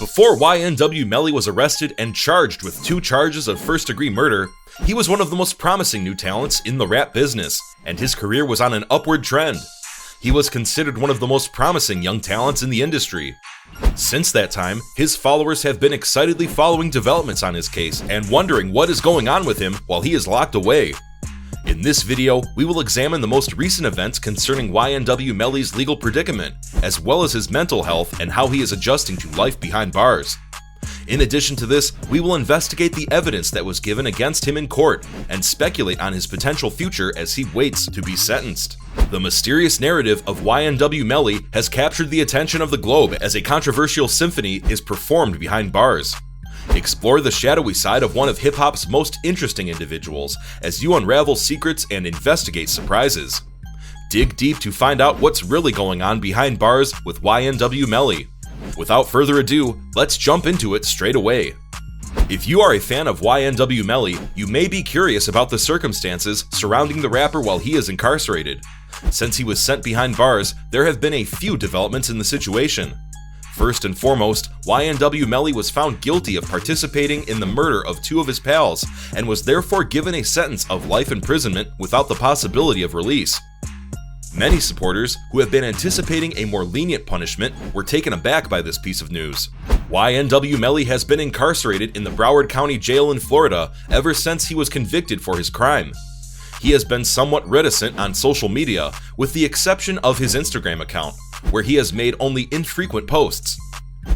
Before YNW Melly was arrested and charged with 2 charges of first-degree murder, he was one of the most promising new talents in the rap business, and his career was on an upward trend. He was considered one of the most promising young talents in the industry. Since that time, his followers have been excitedly following developments on his case and wondering what is going on with him while he is locked away. In this video, we will examine the most recent events concerning YNW Melly's legal predicament, as well as his mental health and how he is adjusting to life behind bars. In addition to this, we will investigate the evidence that was given against him in court and speculate on his potential future as he waits to be sentenced. The mysterious narrative of YNW Melly has captured the attention of the globe as a controversial symphony is performed behind bars. Explore the shadowy side of one of hip-hop's most interesting individuals as you unravel secrets and investigate surprises. Dig deep to find out what's really going on behind bars with YNW Melly. Without further ado, let's jump into it straight away. If you are a fan of YNW Melly, you may be curious about the circumstances surrounding the rapper while he is incarcerated. Since he was sent behind bars, there have been a few developments in the situation. First and foremost, YNW Melly was found guilty of participating in the murder of 2 of his pals and was therefore given a sentence of life imprisonment without the possibility of release. Many supporters who have been anticipating a more lenient punishment were taken aback by this piece of news. YNW Melly has been incarcerated in the Broward County Jail in Florida ever since he was convicted for his crime. He has been somewhat reticent on social media, with the exception of his Instagram account, where he has made only infrequent posts.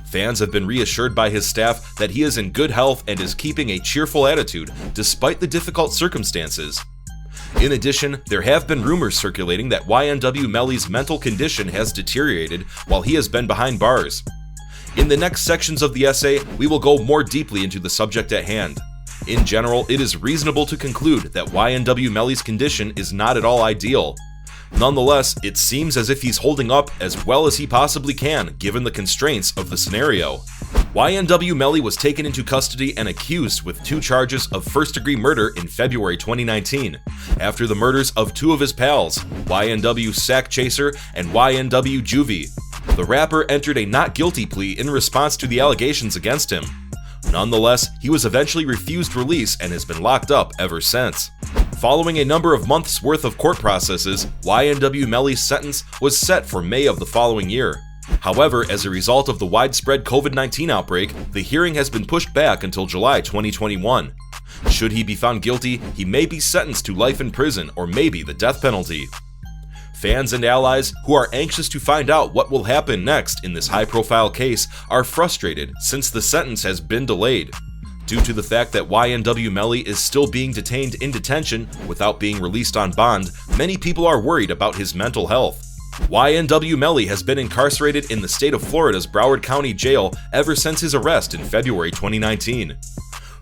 Fans have been reassured by his staff that he is in good health and is keeping a cheerful attitude despite the difficult circumstances. In addition, there have been rumors circulating that YNW Melly's mental condition has deteriorated while he has been behind bars. In the next sections of the essay, we will go more deeply into the subject at hand. In general, it is reasonable to conclude that YNW Melly's condition is not at all ideal. Nonetheless, it seems as if he's holding up as well as he possibly can given the constraints of the scenario. YNW Melly was taken into custody and accused with 2 charges of first-degree murder in February 2019, after the murders of 2 of his pals, YNW Sack Chaser and YNW Juvie. The rapper entered a not guilty plea in response to the allegations against him. Nonetheless, he was eventually refused release and has been locked up ever since. Following a number of months' worth of court processes, YNW Melly's sentence was set for May of the following year. However, as a result of the widespread COVID-19 outbreak, the hearing has been pushed back until July 2021. Should he be found guilty, he may be sentenced to life in prison or maybe the death penalty. Fans and allies who are anxious to find out what will happen next in this high-profile case are frustrated since the sentence has been delayed. Due to the fact that YNW Melly is still being detained in detention without being released on bond, many people are worried about his mental health. YNW Melly has been incarcerated in the state of Florida's Broward County Jail ever since his arrest in February 2019.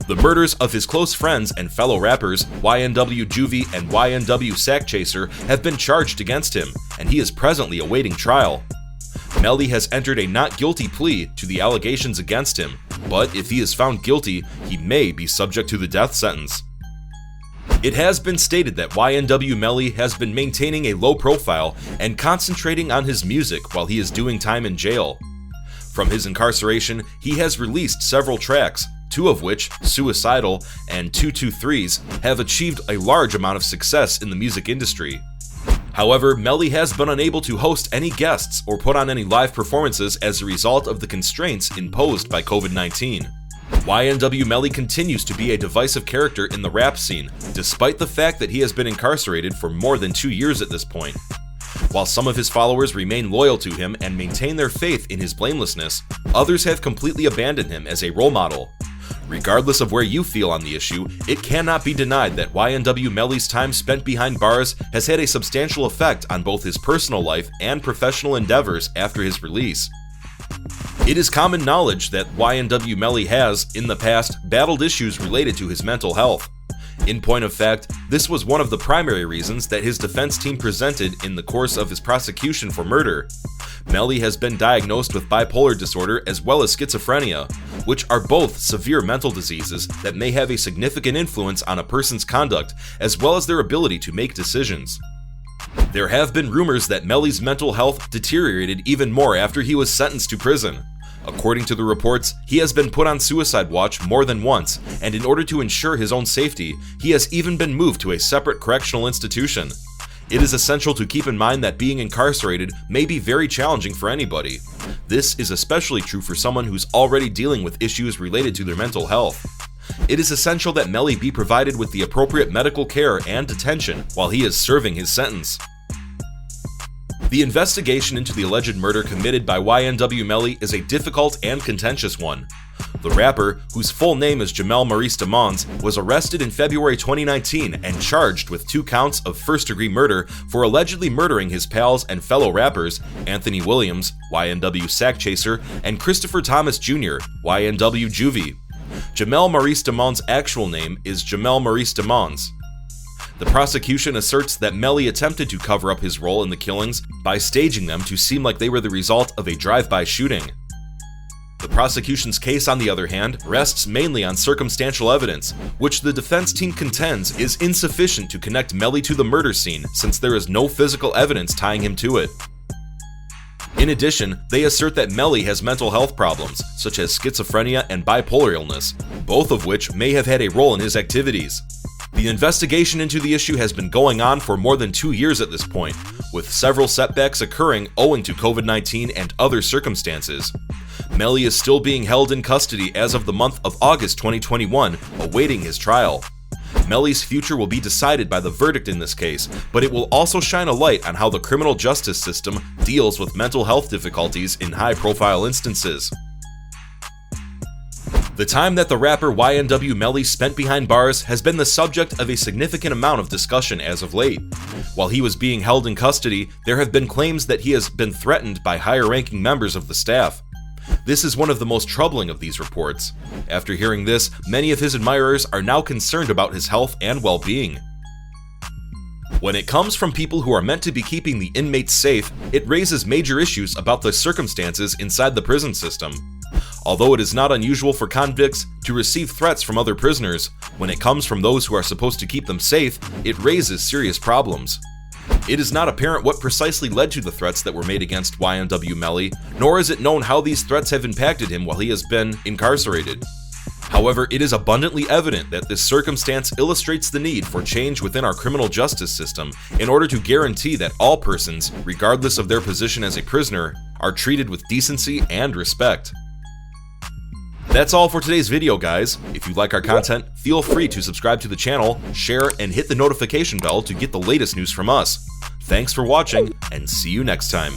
The murders of his close friends and fellow rappers, YNW Juvie and YNW Sack Chaser, have been charged against him, and he is presently awaiting trial. Melly has entered a not guilty plea to the allegations against him, but if he is found guilty, he may be subject to the death sentence. It has been stated that YNW Melly has been maintaining a low profile and concentrating on his music while he is doing time in jail. From his incarceration, he has released several tracks, 2 of which, Suicidal and 223s, have achieved a large amount of success in the music industry. However, Melly has been unable to host any guests or put on any live performances as a result of the constraints imposed by COVID-19. YNW Melly continues to be a divisive character in the rap scene, despite the fact that he has been incarcerated for more than 2 years at this point. While some of his followers remain loyal to him and maintain their faith in his blamelessness, others have completely abandoned him as a role model. Regardless of where you feel on the issue, it cannot be denied that YNW Melly's time spent behind bars has had a substantial effect on both his personal life and professional endeavors after his release. It is common knowledge that YNW Melly has, in the past, battled issues related to his mental health. In point of fact, this was one of the primary reasons that his defense team presented in the course of his prosecution for murder. Melly has been diagnosed with bipolar disorder as well as schizophrenia, which are both severe mental diseases that may have a significant influence on a person's conduct as well as their ability to make decisions. There have been rumors that Melly's mental health deteriorated even more after he was sentenced to prison. According to the reports, he has been put on suicide watch more than once, and in order to ensure his own safety, he has even been moved to a separate correctional institution. It is essential to keep in mind that being incarcerated may be very challenging for anybody. This is especially true for someone who's already dealing with issues related to their mental health. It is essential that Melly be provided with the appropriate medical care and attention while he is serving his sentence. The investigation into the alleged murder committed by YNW Melly is a difficult and contentious one. The rapper, whose full name is Jamel Maurice Demons, was arrested in February 2019 and charged with 2 counts of first-degree murder for allegedly murdering his pals and fellow rappers Anthony Williams, YNW Sack Chaser, and Christopher Thomas Jr., YNW Juvie. Jamel Maurice Demons' actual name is Jamel Maurice Demons. The prosecution asserts that Melly attempted to cover up his role in the killings by staging them to seem like they were the result of a drive-by shooting. The prosecution's case, on the other hand, rests mainly on circumstantial evidence, which the defense team contends is insufficient to connect Melly to the murder scene since there is no physical evidence tying him to it. In addition, they assert that Melly has mental health problems, such as schizophrenia and bipolar illness, both of which may have had a role in his activities. The investigation into the issue has been going on for more than 2 years at this point, with several setbacks occurring owing to COVID-19 and other circumstances. Melly is still being held in custody as of the month of August 2021, awaiting his trial. Melly's future will be decided by the verdict in this case, but it will also shine a light on how the criminal justice system deals with mental health difficulties in high-profile instances. The time that the rapper YNW Melly spent behind bars has been the subject of a significant amount of discussion as of late. While he was being held in custody, there have been claims that he has been threatened by higher-ranking members of the staff. This is one of the most troubling of these reports. After hearing this, many of his admirers are now concerned about his health and well-being. When it comes from people who are meant to be keeping the inmates safe, it raises major issues about the circumstances inside the prison system. Although it is not unusual for convicts to receive threats from other prisoners, when it comes from those who are supposed to keep them safe, it raises serious problems. It is not apparent what precisely led to the threats that were made against YNW Melly, nor is it known how these threats have impacted him while he has been incarcerated. However, it is abundantly evident that this circumstance illustrates the need for change within our criminal justice system in order to guarantee that all persons, regardless of their position as a prisoner, are treated with decency and respect. That's all for today's video, guys. If you like our content, feel free to subscribe to the channel, share, and hit the notification bell to get the latest news from us. Thanks for watching, and see you next time.